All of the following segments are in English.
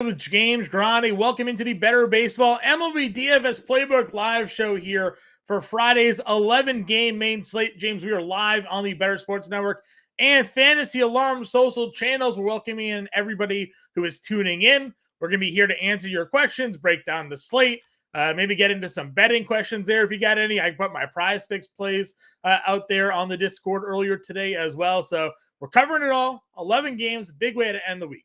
With James Grande. Welcome into the Better Baseball MLB DFS Playbook live show here for Friday's 11-game main slate. James, we are live on the Better Sports Network and Fantasy Alarm social channels. We're welcoming in everybody who is tuning in. We're going to be here to answer your questions, break down the slate, maybe get into some betting questions there if you got any. I put my prize picks plays out there on the Discord earlier today as well. So we're covering it all. 11 games, big way to end the week.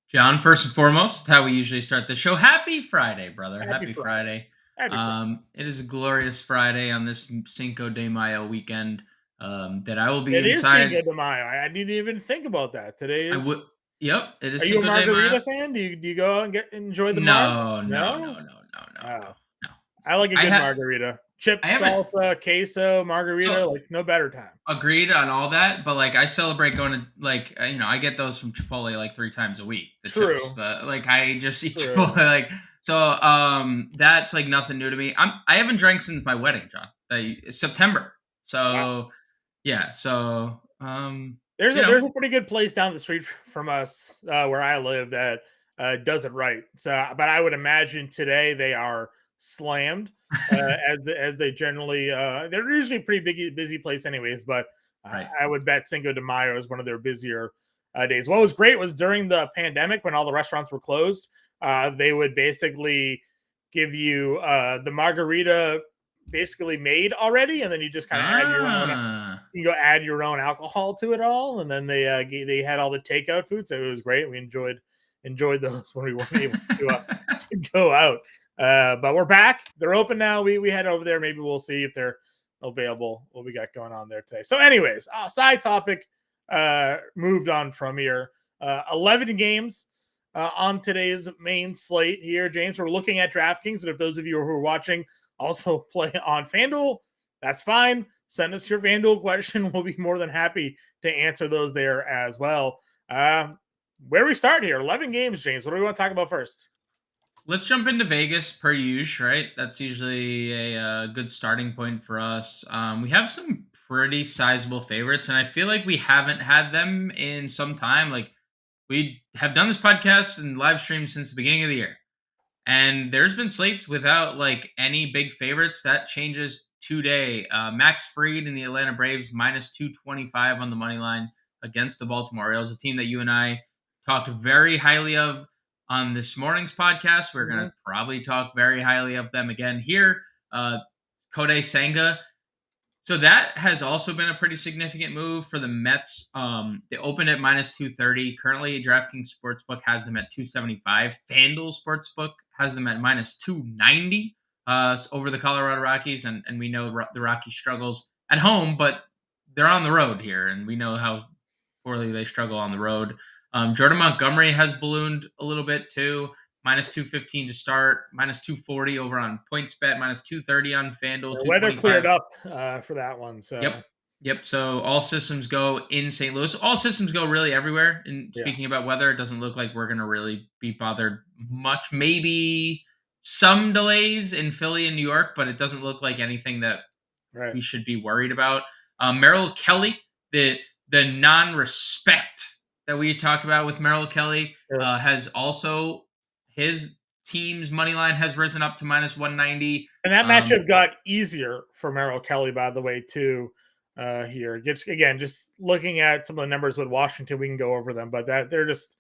John, first and foremost, how we usually start the show. Happy Friday, brother. Happy Friday. It is a glorious Friday on this Cinco de Mayo weekend that I will be It inside. is Cinco de Mayo. I didn't even think about that. Today is. Yep, it is. Are you a margarita fan? Do you go out and enjoy the No. I like a good margarita. Chips, salsa, queso, margarita, no better time. Agreed on all that, but I celebrate going to I get those from Chipotle 3 times a week. The True. chips, I just eat Chipotle that's nothing new to me. I haven't drank since my wedding, John. September. So wow. Yeah, so there's a pretty good place down the street from us where I live that does it right. So, but I would imagine today they are slammed as they generally they're usually a pretty busy place anyways, but right. I would bet Cinco de Mayo is one of their busier days. What was great was during the pandemic when all the restaurants were closed, they would basically give you the margarita basically made already, and then you just kind of add your own. You go add your own alcohol to it all, and then they had all the takeout food, so it was great. We enjoyed those when we weren't able to go out. But we're back. They're open now. We head over there. Maybe we'll see if they're available. What we got going on there today. So, anyways, side topic. Moved on from here. 11 games on today's main slate here, James. We're looking at DraftKings, but if those of you who are watching also play on FanDuel, that's fine. Send us your FanDuel question. We'll be more than happy to answer those there as well. Where we start here? 11 games, James. What do we want to talk about first? Let's jump into Vegas per usual, right? That's usually a good starting point for us. We have some pretty sizable favorites, and I feel like we haven't had them in some time. We have done this podcast and live stream since the beginning of the year, and there's been slates without any big favorites. That changes today. Max Fried in the Atlanta Braves minus 225 on the money line against the Baltimore Orioles, a team that you and I talked very highly of on this morning's podcast. We're going to probably talk very highly of them again here. Kodai Senga. So that has also been a pretty significant move for the Mets. They opened at minus 230. Currently, DraftKings Sportsbook has them at 275. FanDuel Sportsbook has them at minus 290 over the Colorado Rockies. And we know the Rockies struggles at home, but they're on the road here. And we know how poorly they struggle on the road. Jordan Montgomery has ballooned a little bit too. Minus 215 to start, minus 240 over on PointsBet, minus 230 on FanDuel. The weather cleared up for that one. So Yep. So all systems go in St. Louis. All systems go really everywhere. And speaking about weather, it doesn't look like we're going to really be bothered much. Maybe some delays in Philly and New York, but it doesn't look like anything that we should be worried about. Merrill Kelly, the non-respect that we talked about with Merrill Kelly has also, his team's money line has risen up to minus 190. And that matchup got easier for Merrill Kelly, by the way, too, here. Just looking at some of the numbers with Washington, we can go over them, but they're just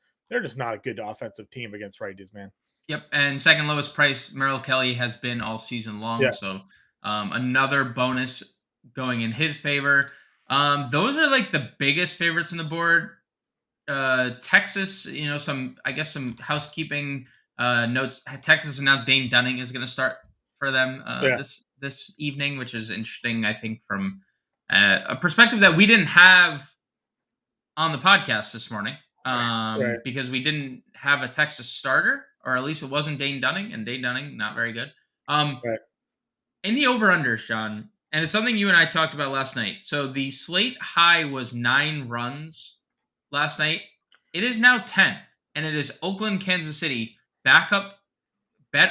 not a good offensive team against righties, man. Yep, and second lowest price Merrill Kelly has been all season long. Yeah. So another bonus going in his favor. Those are the biggest favorites on the board. Texas, some housekeeping notes. Texas announced Dane Dunning is going to start for them this evening, which is interesting, I think, from a perspective that we didn't have on the podcast this morning, because we didn't have a Texas starter, or at least it wasn't Dane Dunning, and Dane Dunning, not very good. In the over-unders, John, and it's something you and I talked about last night. So the slate high was 9 runs last night. It is now 10, and it is Oakland, Kansas City, bet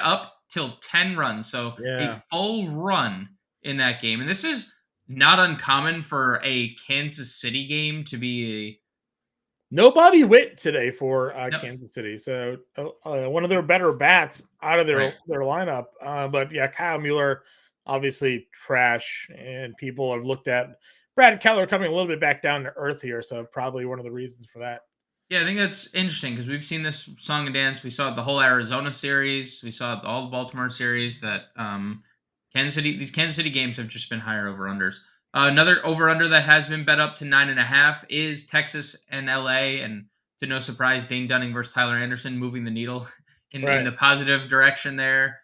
up till 10 runs. So a full run in that game. And this is not uncommon for a Kansas City game to be No Bobby Witt today for Yep. Kansas City. So one of their better bats out of Right. their lineup. But yeah, Kyle Mueller, obviously trash. And people have looked at Brad Keller coming a little bit back down to earth here. So probably one of the reasons for that. Yeah, I think that's interesting because we've seen this song and dance. We saw it the whole Arizona series. We saw it all the Baltimore series. That these Kansas City games have just been higher over unders. Another over under that has been bet up to 9.5 is Texas and LA, and to no surprise, Dane Dunning versus Tyler Anderson moving the needle in Right. the positive direction there.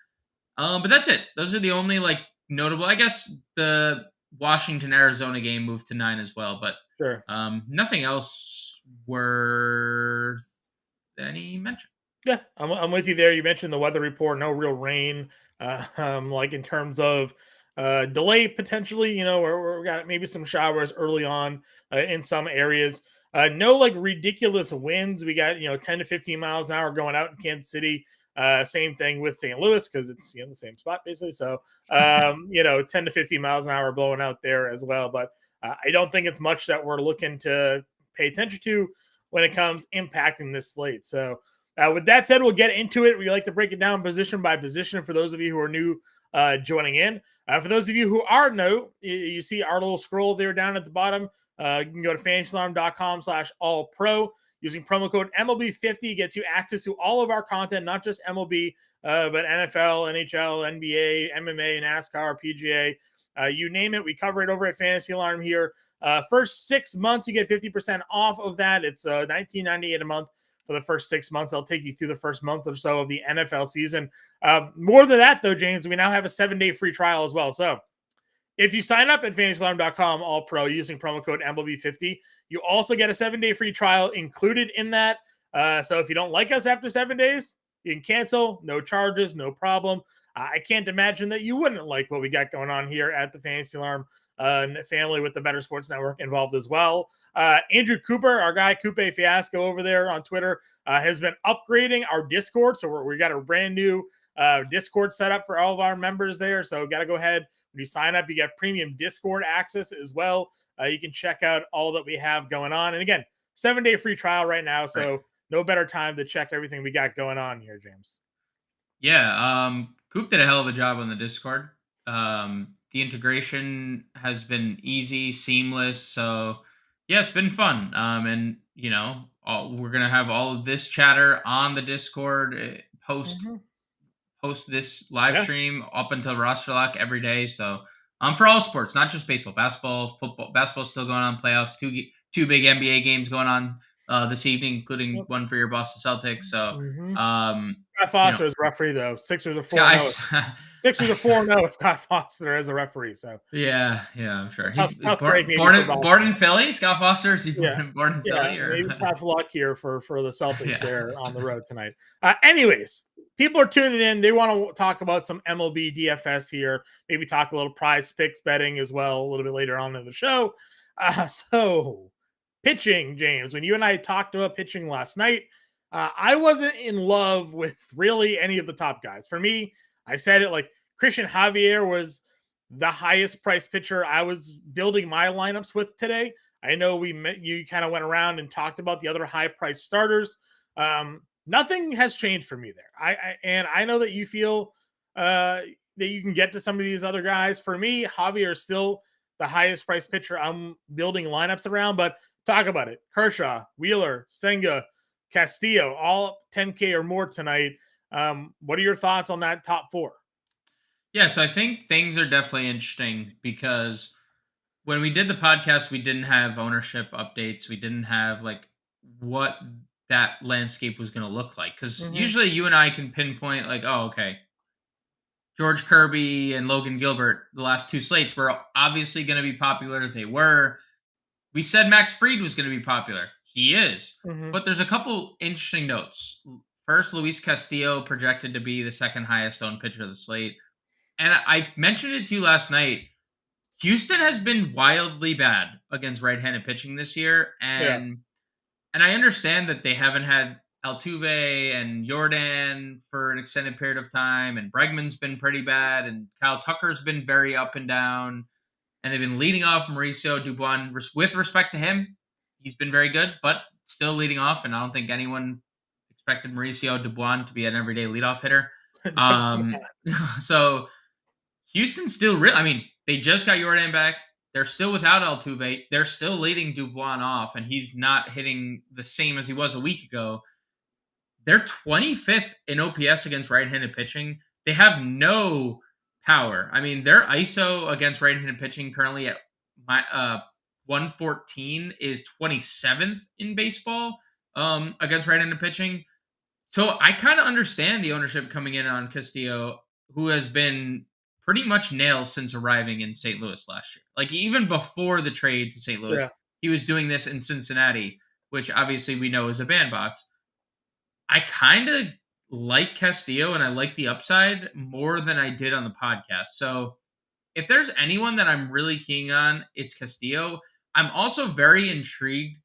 But that's it. Those are the only like notable. I guess the Washington Arizona game moved to 9 as well, but Sure. nothing else worth any mention. Yeah, I'm with you there. You mentioned the weather report, no real rain. Like in terms of delay potentially, where we got maybe some showers early on in some areas. No like ridiculous winds. We got 10 to 15 miles an hour going out in Kansas City. Same thing with St. Louis because it's the same spot basically. So 10 to 15 miles an hour blowing out there as well. But I don't think it's much that we're looking to pay attention to when it comes impacting this slate. So with that said, we'll get into it. We like to break it down position by position for those of you who are new joining in. For those of you who are new, you see our little scroll there down at the bottom. You can go to fantasyalarm.com/all-pro. Using promo code MLB50 gets you access to all of our content, not just MLB, but NFL, NHL, NBA, MMA, NASCAR, PGA. You name it, we cover it over at Fantasy Alarm here. First 6 months, you get 50% off of that. It's $19.98 a month for the first 6 months. I'll take you through the first month or so of the NFL season. More than that, though, James, we now have a 7-day free trial as well. So if you sign up at fantasyalarm.com all pro using promo code MLB50, you also get a 7-day free trial included in that. So if you don't like us after 7 days, you can cancel. No charges, no problem. I can't imagine that you wouldn't like what we got going on here at the Fantasy Alarm family with the Better Sports Network involved as well. Andrew Cooper, our guy Coupe Fiasco over there on Twitter, has been upgrading our Discord. So we got a brand new Discord set up for all of our members there. So got to go ahead. When you sign up, you get premium Discord access as well. You can check out all that we have going on. And again, 7-day free trial right now. So Right. no better time to check everything we got going on here, James. Yeah, Coop did a hell of a job on the Discord. The integration has been easy, seamless. So yeah, it's been fun. And we're gonna have all of this chatter on the Discord Mm-hmm. post this live Yeah. stream up until roster lock every day. So for all sports, not just baseball, basketball, football. Basketball's still going on. Playoffs. Two big NBA games going on this evening, including Yep. one for your Boston Celtics. So Mm-hmm. um, Scott you know, Foster is referee, though. Sixers are 4-0. guys. Sixers are 4-0 with Scott Foster as a referee. So Yeah, I'm sure. He's tough break maybe born for born Boston. in Philly. Scott Foster, is he Yeah. born in Yeah. Philly or? Maybe tough luck here for the Celtics Yeah, there on the road tonight. Anyways, people are tuning in. They want to talk about some MLB DFS here. Maybe talk a little prize picks betting as well a little bit later on in the show. So pitching, James, when you and I talked about pitching last night, I wasn't in love with really any of the top guys. For me, I said it like Christian Javier was the highest price pitcher I was building my lineups with today. I know you kind of went around and talked about the other high price starters. Nothing has changed for me there. I know that you feel that you can get to some of these other guys. For me, Javier is still the highest price pitcher I'm building lineups around. But talk about it: Kershaw, Wheeler, Senga, Castillo, all 10K or more tonight. What are your thoughts on that top four? yeah. So I think things are definitely interesting because when we did the podcast, we didn't have ownership updates. We didn't have like what that landscape was going to look like. Because Mm-hmm. usually you and I can pinpoint like, oh, okay, George Kirby and Logan Gilbert, the last two slates were obviously going to be popular. They were. We said Max Fried was going to be popular. He is. Mm-hmm. But there's a couple interesting notes. First, Luis Castillo projected to be the second highest owned pitcher of the slate. And I mentioned it to you last night. Houston has been wildly bad against right-handed pitching this year, Yeah. and I understand that they haven't had Altuve and Jordan for an extended period of time, and Bregman's been pretty bad, and Kyle Tucker's been very up and down, and they've been leading off Mauricio Dubois. With respect to him, he's been very good, but still leading off, and I don't think anyone expected Mauricio Dubois to be an everyday leadoff hitter. So Houston still I mean, they just got Jordan back. They're still without Altuve. They're still leading Dubois off, and he's not hitting the same as he was a week ago. They're 25th in OPS against right-handed pitching. They have no power. I mean, their ISO against right-handed pitching currently at 114 is 27th in baseball against right-handed pitching. So I kind of understand the ownership coming in on Castillo, who has been pretty much nails since arriving in St. Louis last year. Like even before the trade to St. Louis, he was doing this in Cincinnati, which obviously we know is a bandbox. I kind of like Castillo and I like the upside more than I did on the podcast. So if there's anyone that I'm really keen on, it's Castillo. I'm also very intrigued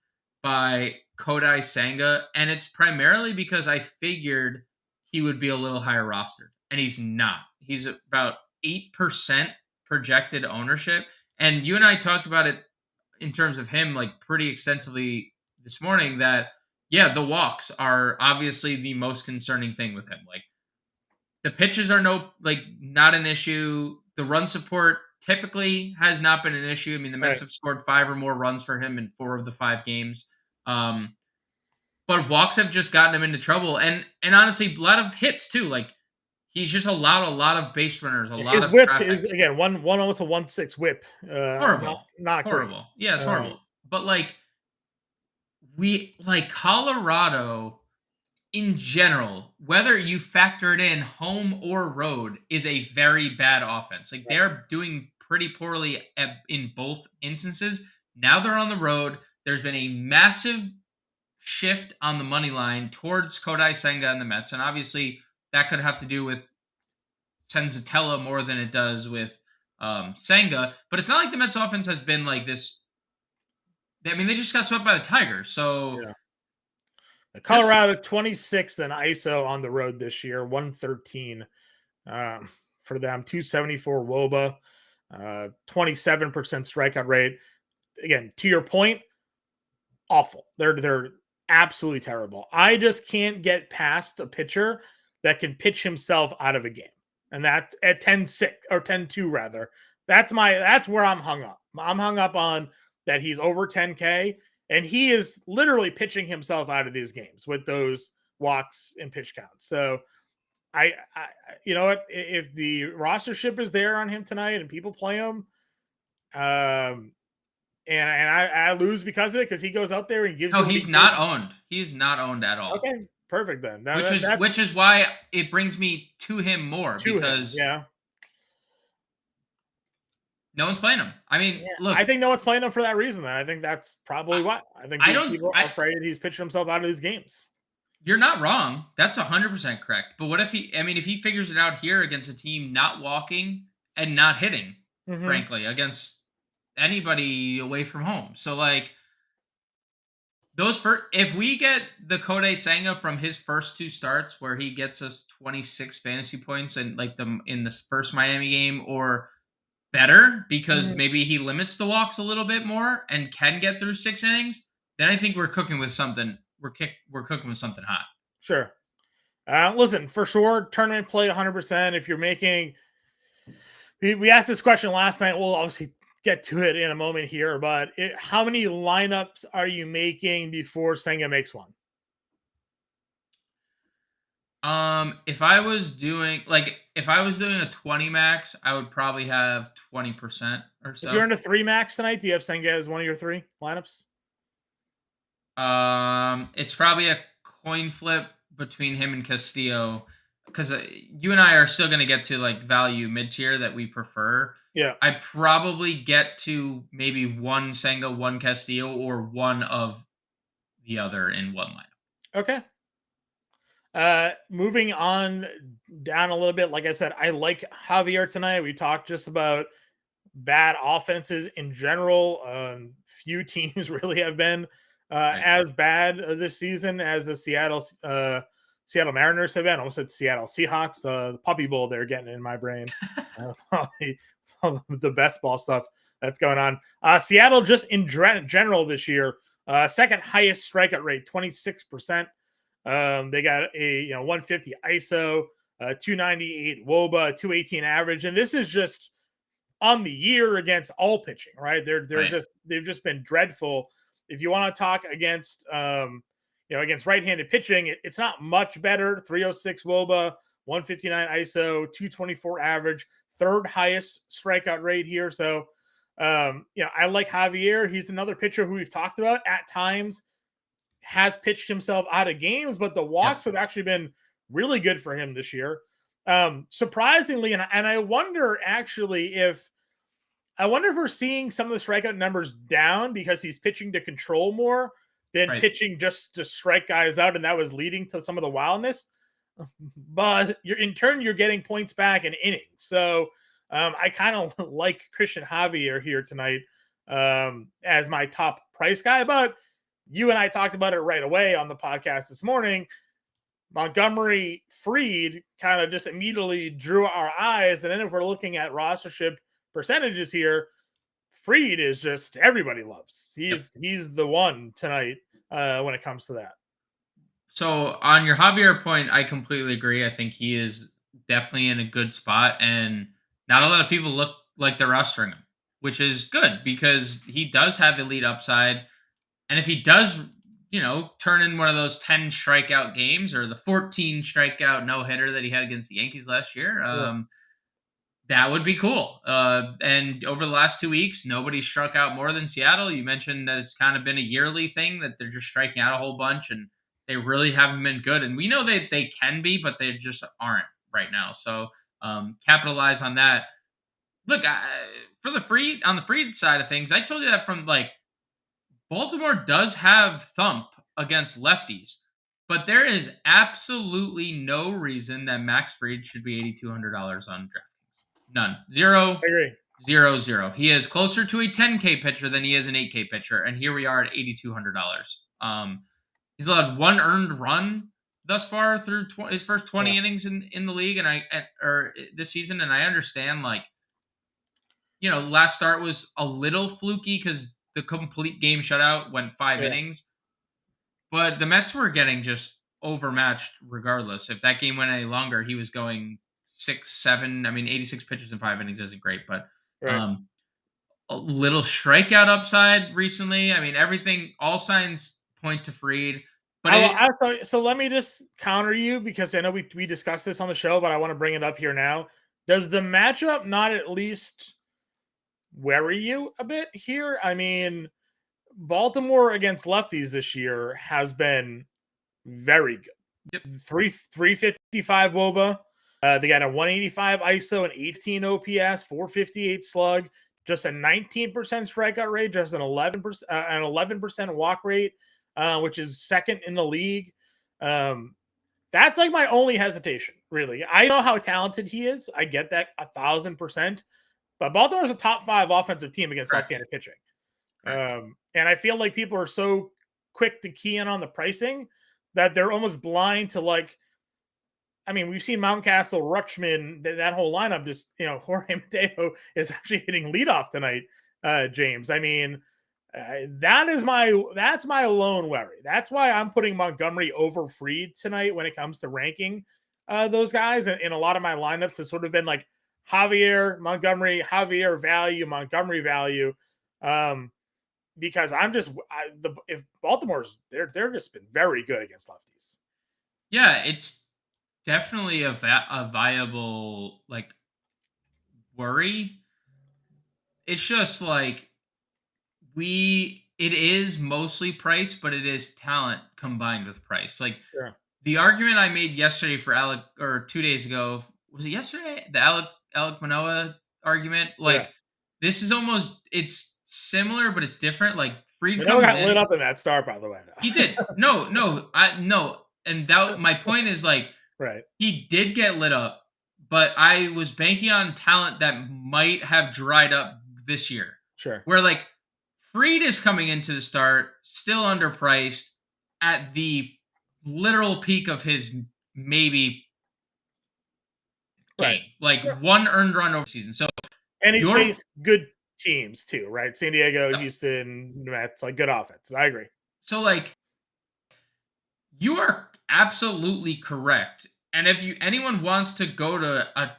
by Kodai Senga, and it's primarily because I figured he would be a little higher rostered, and he's not. He's about 8% projected ownership, and you and I talked about it in terms of him like pretty extensively this morning that, yeah, the walks are obviously the most concerning thing with him. Like the pitches are not an issue. The run support typically has not been an issue. I mean, the Mets have scored 5 or more runs for him in 4 of the 5 games. But walks have just gotten him into trouble. And honestly, a lot of hits too. Like he's just allowed a lot of base runners, a lot of whip traffic. Is, again, almost a 1.6 whip. Horrible. Not horrible. Great. Yeah, it's horrible. But Colorado in general, whether you factor it in home or road, is a very bad offense. Like they're doing pretty poorly in both instances. Now they're on the road. There's been a massive shift on the money line towards Kodai Senga and the Mets. And obviously that could have to do with Senzatella more than it does with Senga. But it's not like the Mets offense has been like this. I mean, they just got swept by the Tigers. So Colorado 26th in ISO on the road this year, 113 for them, 274 WOBA, 27% strikeout rate. Again, to your point, awful. They're absolutely terrible. I just can't get past a pitcher that can pitch himself out of a game. And that's at 10-6 or 10-2 rather. That's where I'm hung up. I'm hung up on that he's over 10K. And he is literally pitching himself out of these games with those walks and pitch counts. So I you know what? If the rostership is there on him tonight and people play him, and I lose because of it, because he goes out there and gives. No, he's not owned. He's not owned at all. Okay, perfect then. Which is why it brings me to him more because no one's playing him. I mean, look. I think no one's playing him for that reason. Then I think that's probably why. I think people are afraid he's pitching himself out of these games. You're not wrong. That's 100% correct. But what if if he figures it out here against a team not walking and not hitting, frankly, against anybody away from home? So if we get the Kodai Senga from his first 2 starts where he gets us 26 fantasy points and in the first Miami game or better because maybe he limits the walks a little bit more and can get through 6 innings, then I think we're cooking with something. We're cooking with something hot. Sure. Listen, for sure, tournament play 100%. If you're making, we asked this question last night. We'll obviously get to it in a moment here, but how many lineups are you making before Senga makes one? If I was doing a 20 max, I would probably have 20% or so. If you're in a 3 max tonight, do you have Senga as one of your 3 lineups? It's probably a coin flip between him and Castillo because you and I are still going to get to value mid tier that we prefer. Yeah. I probably get to maybe 1 Senga, 1 Castillo, or one of the other in one lineup. Okay. Moving on down a little bit. Like I said, I like Javier tonight. We talked just about bad offenses in general. Few teams really have been as bad this season as the Seattle Mariners have been. I almost said Seattle Seahawks. The Puppy Bowl they're getting in my brain. The best ball stuff that's going on. Seattle just in general this year, Second highest strikeout rate, 26%. They got a 150 ISO, 298 WOBA, 218 average, and this is just on the year against all pitching, right? They've just been dreadful. If you want to talk against against right-handed pitching, it's not much better. 306 WOBA, 159 ISO, 224 average, third highest strikeout rate here. So I like Javier. He's another pitcher who we've talked about at times has pitched himself out of games, but the walks have actually been really good for him this year. Surprisingly, and I wonder actually if we're seeing some of the strikeout numbers down because he's pitching to control more than pitching just to strike guys out, and that was leading to some of the wildness. But you're getting points back in innings. So I kind of like Christian Javier here tonight as my top price guy. But you and I talked about it right away on the podcast this morning. Montgomery Fried kind of just immediately drew our eyes. And then if we're looking at rostership percentages here, Fried is just everybody loves. He's the one tonight when it comes to that. So on your Javier point, I completely agree. I think he is definitely in a good spot, and not a lot of people look like they're rostering him, which is good because he does have elite upside. And if he does, turn in one of those 10 strikeout games or the 14 strikeout no-hitter that he had against the Yankees last year, that would be cool. And over the last 2 weeks, nobody struck out more than Seattle. You mentioned that it's kind of been a yearly thing that they're just striking out a whole bunch, and they really haven't been good. And we know that they can be, but they just aren't right now. So capitalize on that. Look, on the Fried side of things, I told you that from Baltimore does have thump against lefties, but there is absolutely no reason that Max Fried should be $8,200 on DraftKings. None. Zero. I agree. 0-0. He is closer to a 10K pitcher than he is an 8K pitcher, and here we are at $8,200. He's allowed one earned run thus far through his first 20 innings in the league, and this season. And I understand, last start was a little fluky because the complete game shutout went 5 innings, but the Mets were getting just overmatched regardless. If that game went any longer, he was going 6, 7. 86 pitches in 5 innings isn't great, but a little strikeout upside recently. Everything, all signs point to Fried. But so let me just counter you because I know we discussed this on the show, but I want to bring it up here now. Does the matchup not at least worry you a bit here? Baltimore against lefties this year has been very good. Yep. 355 WOBA. They got a 185 ISO, an 18 OPS, 458 slug, just a 19% strikeout rate, just an 11% walk rate, which is second in the league. That's my only hesitation, really. I know how talented he is. I get that 1,000%. But Baltimore's a top 5 offensive team against left-handed pitching. And I feel like people are so quick to key in on the pricing that they're almost blind to we've seen Mountcastle, Rutschman, that whole lineup just, Jorge Mateo is actually hitting leadoff tonight, James. That's my lone worry. That's why I'm putting Montgomery over Fried tonight when it comes to ranking those guys. And in a lot of my lineups, it's sort of been Javier, Montgomery, Javier value, Montgomery value. Because if Baltimore's, they're just been very good against lefties. Yeah, it's definitely a viable worry. It's just it is mosely price, but it is talent combined with price. The argument I made yesterday for Alec, or 2 days ago, was it yesterday? The Alec Manoah argument. This is it's similar, but it's different. Fried comes got lit up in that start, by the way. Though. He did. No. And that my point is he did get lit up, but I was banking on talent that might have dried up this year. Sure. Where Fried is coming into the start, still underpriced at the literal peak of his maybe game. One earned run over season. So and he's faced good teams too, right? San Diego, Houston, Mets, good offense. I agree. So like you are absolutely correct. And if anyone wants to go to a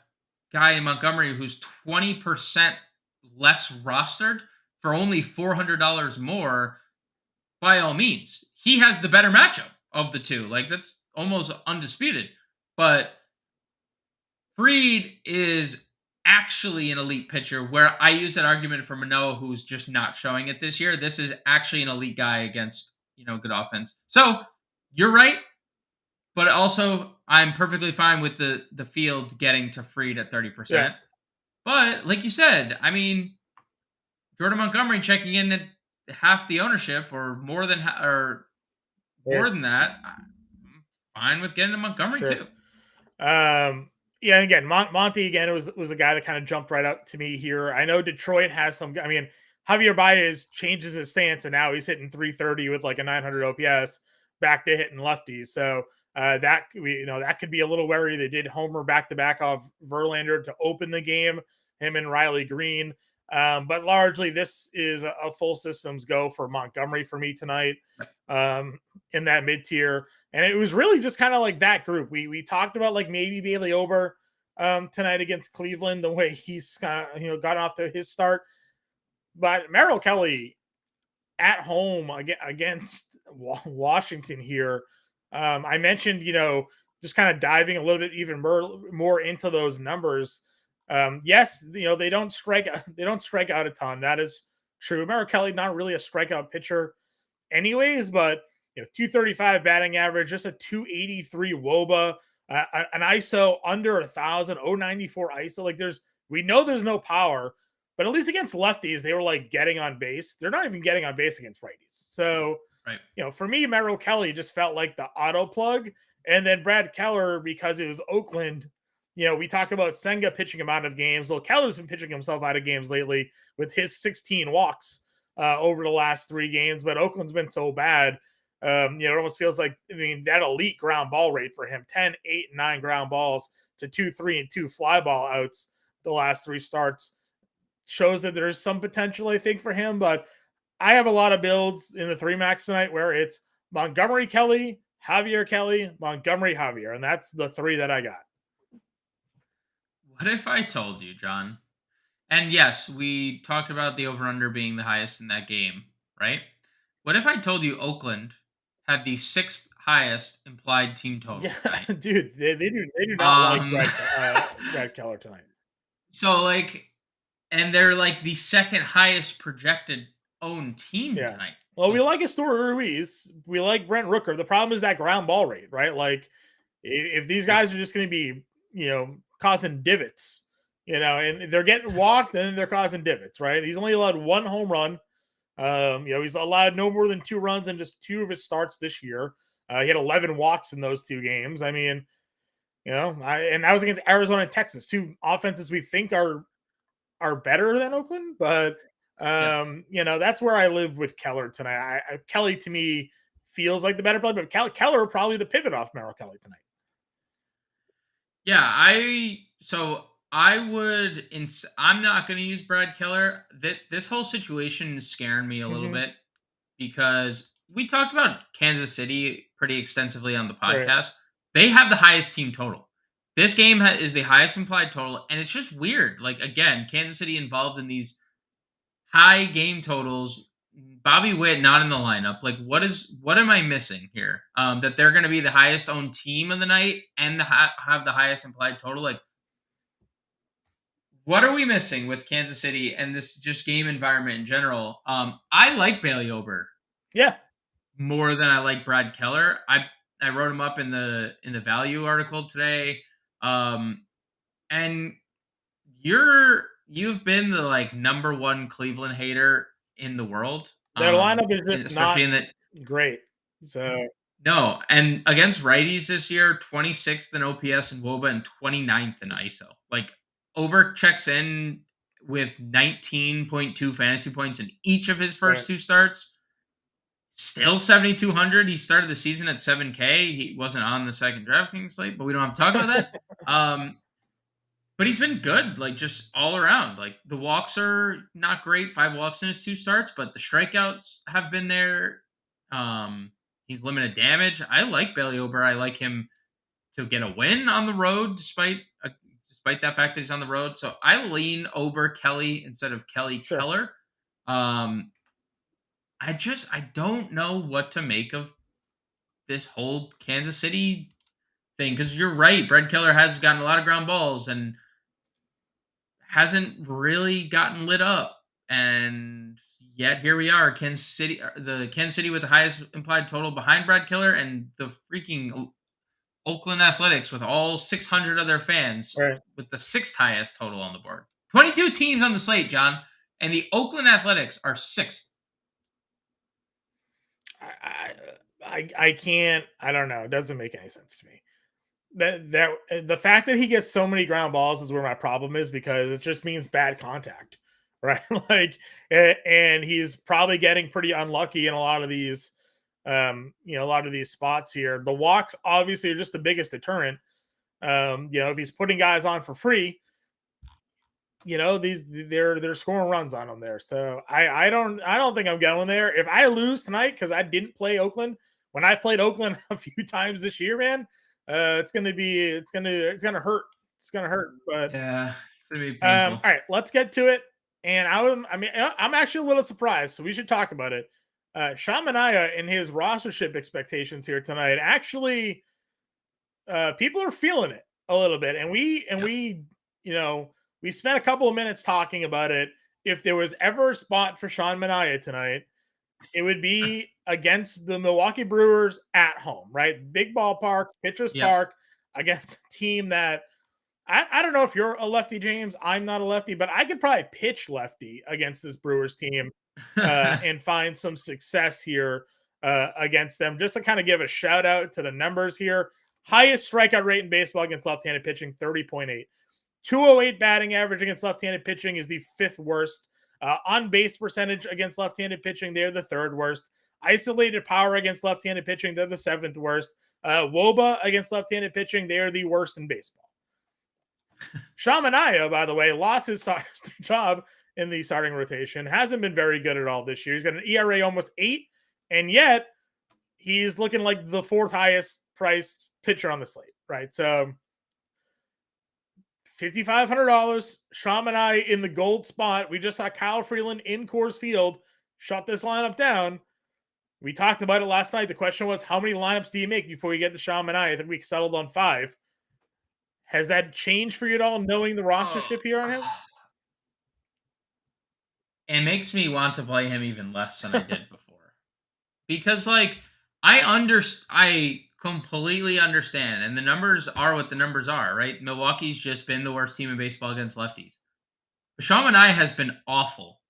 guy in Montgomery who's 20% less rostered for only $400 more, by all means, he has the better matchup of the two. Like that's almost undisputed. But Freed is actually an elite pitcher where I use that argument for Manoah, who's just not showing it this year. This is actually an elite guy against, good offense. So you're right. But also, I'm perfectly fine with the field getting to Freed at Yeah, 30%. But like you said, I mean, Jordan Montgomery checking in at half the ownership or yeah, more than that. I'm fine with getting to Montgomery sure. too. Yeah, and again, Monty again was a guy that kind of jumped right out to me here. I know Detroit has some. I mean, Javier Baez changes his stance, and now he's hitting 330 with like a 900 OPS, back to hitting lefties. So that could be a little wary. They did homer back to back off Verlander to open the game. Him and Riley Green. But largely, this is a full systems go for Montgomery for me tonight. In that mid tier. And it was really just kind of like that group. We talked about like maybe Bailey Ober tonight against Cleveland, the way he's got off to his start. But Merrill Kelly at home against Washington here. I mentioned, just kind of diving a little bit even more into those numbers. Yes, they don't strike out a ton. That is true. Merrill Kelly not really a strikeout pitcher anyways, but 235 batting average, just a 283 WOBA, an ISO under 1,000, 094 ISO. Like we know there's no power, but at least against lefties, they were like getting on base. They're not even getting on base against righties. So, Right. For me, Merrill Kelly just felt like the auto plug. And then Brad Keller, because it was Oakland, we talk about Senga pitching him out of games. Well, Keller's been pitching himself out of games lately with his 16 walks over the last 3 games, but Oakland's been so bad. It almost feels like, that elite ground ball rate for him 10, 8, 9 ground balls to 2, 3, and 2 fly ball outs the last 3 starts shows that there's some potential, I think, for him. But I have a lot of builds in the 3 max tonight where it's Montgomery Kelly, Javier Kelly, Montgomery Javier, and that's the 3 that I got. What if I told you, John? And yes, we talked about the over under being the highest in that game, right? What if I told you Oakland had the 6th highest implied team Yeah, total tonight? dude, they do not like Um Brad Keller tonight. so like and they're like the second highest projected owned team Yeah. tonight. Well, we Oakland. like Astor Ruiz. We like Brent Rooker. The problem is that ground ball rate, right? Like, if these Yep. guys are just going to be, causing divots, and they're getting walked and they're causing divots, right? He's only allowed 1 home run. He's allowed no more than 2 runs in just 2 of his starts this year. He had 11 walks in those 2 games. I mean, and that was against Arizona and Texas, 2 offenses we think are better than Oakland, but Yep. that's where I live with Keller tonight. Kelly to me feels like the better play, but Keller probably the pivot off Merrill Kelly tonight. Yeah, I'm not going to use Brad Keller. This whole situation is scaring me a little Mm-hmm. bit because we talked about Kansas City pretty extensively on the Right. podcast. They have the highest team total. This game is the highest implied total, and it's just weird. Like again, Kansas City involved in these high game totals. Bobby Witt not in the lineup. Like, what am I missing here? That they're going to be the highest owned team of the night and have the highest implied total. Like, what are we missing with Kansas City and this just game environment in general? I like Bailey Ober Yeah. more than I like Brad Keller. I wrote him up in the value article today. And you've been the like number one Cleveland hater in the world. Their lineup is just not Especially in that great. So no, and against righties this year, 26th in OPS and WOBA and 29th in ISO. Like Ober checks in with 19.2 fantasy points in each of his right. first 2 starts. Still 7,200. He started the season at 7K. He wasn't on the second DraftKings slate, but we don't have to talk about that. But he's been good, like just all around. Like the walks are not great, 5 walks in his 2 starts, but the strikeouts have been there. He's limited damage. I like Bailey Ober. I like him to get a win on the road, despite that fact that he's on the road. So I lean Ober Kelly instead of Kelly Sure. Keller. Um, I don't know what to make of this whole Kansas City thing, because you're right. Brett Keller has gotten a lot of ground balls and hasn't really gotten lit up. And yet here we are, the Kansas City with the highest implied total behind Brad Keller, and the freaking Oakland Athletics with all 600 of their fans Right. with the sixth highest total on the board. 22 teams on the slate, John, and the Oakland Athletics are sixth. I can't. I don't know. It doesn't make any sense to me. The fact that he gets so many ground balls is where my problem is, because it just means bad contact, right? Like, and he's probably getting pretty unlucky in a lot of these, a lot of these spots here. The walks obviously are just the biggest deterrent. If he's putting guys on for free, they're scoring runs on them there. So I don't think I'm going there. If I lose tonight because I didn't play Oakland when I played Oakland a few times this year, man, it's gonna hurt. It's gonna hurt. But Yeah, it's gonna be painful. all right, let's get to it. And I'm actually a little surprised, so we should talk about it. Sean Manaea and his rostership expectations here tonight, actually, people are feeling it a little bit, and Yep. we spent a couple of minutes talking about it. If there was ever a spot for Sean Manaea tonight, it would be against the Milwaukee Brewers at home, right? Big ballpark, Pitchers Yep. Park, against a team that I don't know if you're a lefty, James. I'm not a lefty, but I could probably pitch lefty against this Brewers team and find some success here against them. Just to kind of give a shout out to the numbers here. Highest strikeout rate in baseball against left-handed pitching, 30.8. 208 batting average against left-handed pitching is the fifth worst. On base percentage against left-handed pitching, they're the third worst. Isolated power against left-handed pitching, they're the seventh worst. WOBA against left-handed pitching, they're the worst in baseball. Sean Manaea, by the way, lost his job in the starting rotation. Hasn't been very good at all this year. He's got an ERA almost 8, and yet he's looking like the fourth highest priced pitcher on the slate, right? So $5,500. Sean Manaea in the gold spot. We just saw Kyle Freeland in Coors Field shut this lineup down. We talked about it last night. The question was, how many lineups do you make before you get to Sean Manaea? I think we settled on 5. Has that changed for you at all, knowing the rostership here on him? It makes me want to play him even less than I did before. Because I completely understand, and the numbers are what the numbers are, right? Milwaukee's just been the worst team in baseball against lefties. But Sean Manaea has been awful.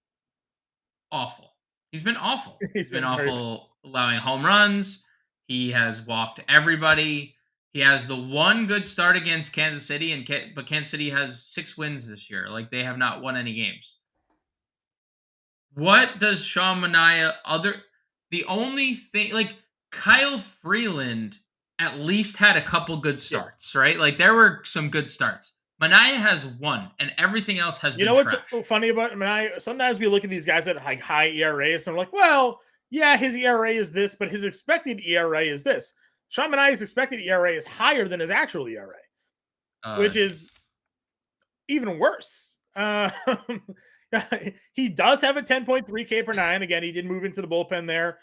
Awful. He's been awful. He's He's been been very bad. awful allowing home runs. He has walked everybody. He has the one good start against Kansas City, but Kansas City has 6 wins this year. Like, they have not won any games. What does Sean Manaea the only thing, like, Kyle Freeland at least had a couple good Yeah. starts, right? Like, there were some good starts. Manaea has one, and everything else has You been know what's trash. funny about Manaea? Sometimes we look at these guys at like high ERAs, and we're like, well, yeah, his ERA is this, but his expected ERA is this. Sean Manaea's expected ERA is higher than his actual ERA, which is Jeez. even worse. He does have a 10.3 K per nine. Again, he did move into the bullpen there.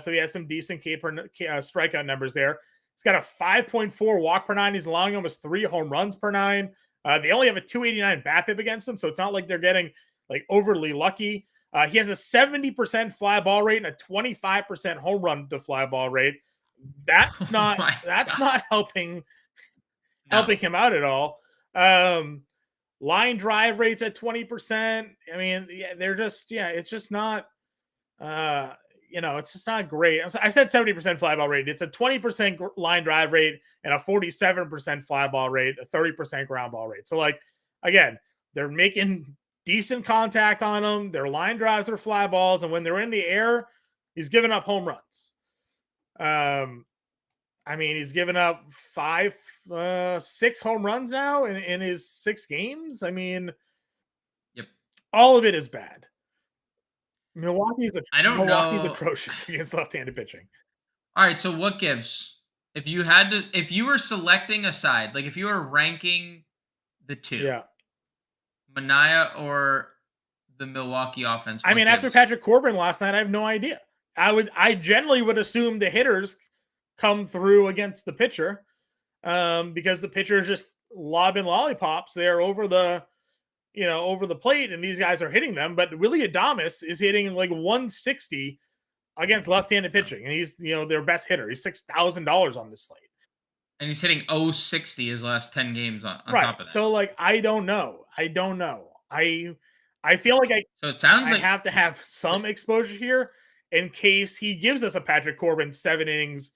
So he has some decent strikeout numbers there. He's got a 5.4 walk per nine. He's allowing almost 3 home runs per nine. They only have a 289 BABIP against them, so it's not like they're getting like overly lucky. He has a 70% fly ball rate and a 25% home run to fly ball rate. Oh my That's god. not helping No. him out at all. Line drive rates at 20%. I mean, yeah, it's just not, it's just not great. I said 70% fly ball rate. It's a 20% line drive rate and a 47% fly ball rate, a 30% ground ball rate. So, like, again, they're making decent contact on them. Their line drives are fly balls. And when they're in the air, he's giving up home runs. He's given up 6 home runs now in his 6 games. I mean, Yep. all of it is bad. I don't Milwaukee's know. atrocious against left-handed pitching. All right, so what gives? If you were selecting a side, like if you were ranking the two, Yeah. Mania or the Milwaukee offense, I what mean, after gives? Patrick Corbin last night, I have no idea. I generally would assume the hitters come through against the pitcher, because the pitcher is just lobbing lollipops there over the plate, and these guys are hitting them. But Willie Adames is hitting like 160 against left-handed Yeah. pitching, and he's their best hitter. He's $6,000 on this slate. And he's hitting 060 his last 10 games on Right. top of that. So like I don't know. I feel like So it sounds I like have to have some exposure here in case he gives us a Patrick Corbin 7 innings,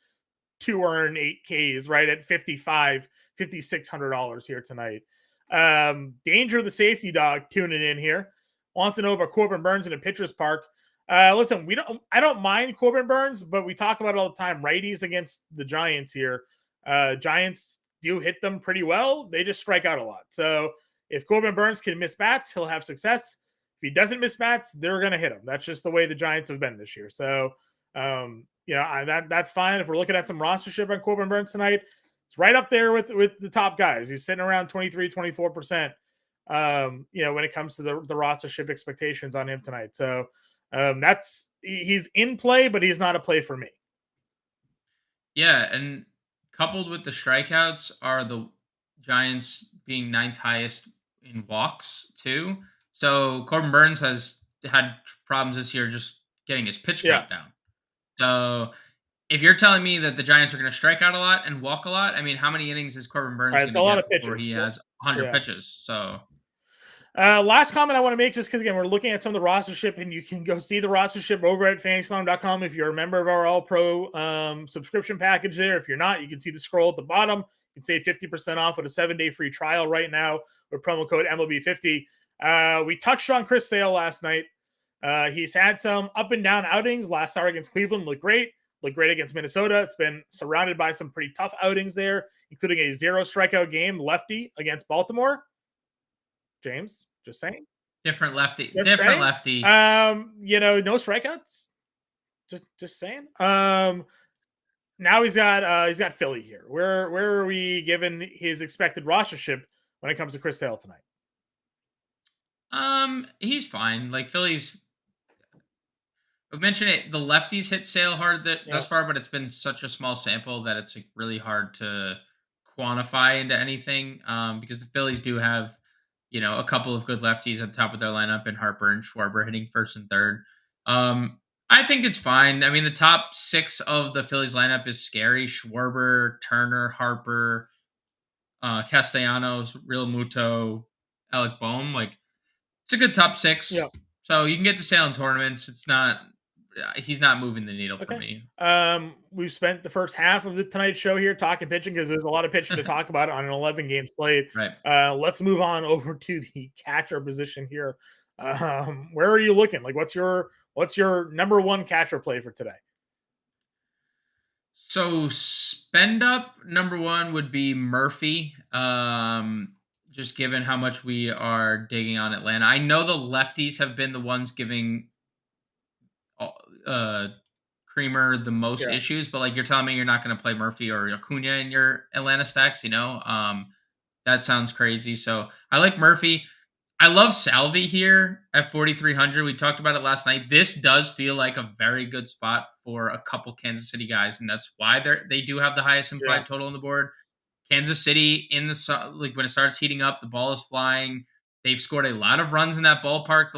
2 earned, 8 Ks, right at $5,600 here tonight. Danger the safety dog tuning in here. Wants to know about Corbin Burns in a pitcher's park. Listen, I don't mind Corbin Burns, but we talk about it all the time. Righties against the Giants here. Giants do hit them pretty well. They just strike out a lot. So if Corbin Burns can miss bats, he'll have success. If he doesn't miss bats, they're going to hit him. That's just the way the Giants have been this year. So, that's fine. If we're looking at some rostership on Corbin Burns tonight, it's right up there with the top guys. He's sitting around 23, 24%, when it comes to the rostership expectations on him tonight. So he's in play, but he's not a play for me. yeah, and coupled with the strikeouts are the Giants being ninth highest in walks too. So Corbin Burns has had problems this year just getting his pitch Yeah. count down. So if you're telling me that the Giants are going to strike out a lot and walk a lot, I mean, how many innings is Corbin Burns Right, going a to lot of get before pitches. he has 100 Yeah. pitches? So last comment I want to make, just because again we're looking at some of the rostership, and you can go see the rostership over at fantasyslam.com if you're a member of our All Pro subscription package there. If you're not, you can see the scroll at the bottom. You can save 50% off with a 7-day free trial right now with promo code MLB50. We touched on Chris Sale last night. He's had some up and down outings. Last start against Cleveland looked great against Minnesota. It's been surrounded by some pretty tough outings there, including a 0 strikeout game lefty against Baltimore. James, just saying. different lefty. No strikeouts. Just saying. Now he's got Philly here. Where are we given his expected rostership when it comes to Chris Sale tonight? He's fine. Like Philly's, I've mentioned it. The lefties hit Sale hard thus far, but it's been such a small sample that it's like really hard to quantify into anything. Because the Phillies do have, a couple of good lefties at the top of their lineup, and Harper and Schwarber hitting first and third. I think it's fine. I mean, the top 6 of the Phillies lineup is scary: Schwarber, Turner, Harper, Castellanos, Real Muto, Alec Boehm. Like, it's a good top 6. Yeah. So you can get to Sale in tournaments. He's not moving the needle for me. We've spent the first half of the Tonight Show here talking pitching because there's a lot of pitching to talk about on an 11-game slate. Right. Let's move on over to the catcher position here. Where are you looking? Like, what's your number one catcher play for today? So spend up number 1 would be Murphy. Just given how much we are digging on Atlanta, I know the lefties have been the ones giving Creamer the most issues, but like, you're telling me you're not going to play Murphy or Acuna in your Atlanta stacks, that sounds crazy. So I like Murphy. I love Salvi here at 4,300. We talked about it last night. This does feel like a very good spot for a couple Kansas City guys, and that's why they do have the highest implied total on the board. Kansas City when it starts heating up, the ball is flying. They've scored a lot of runs in that ballpark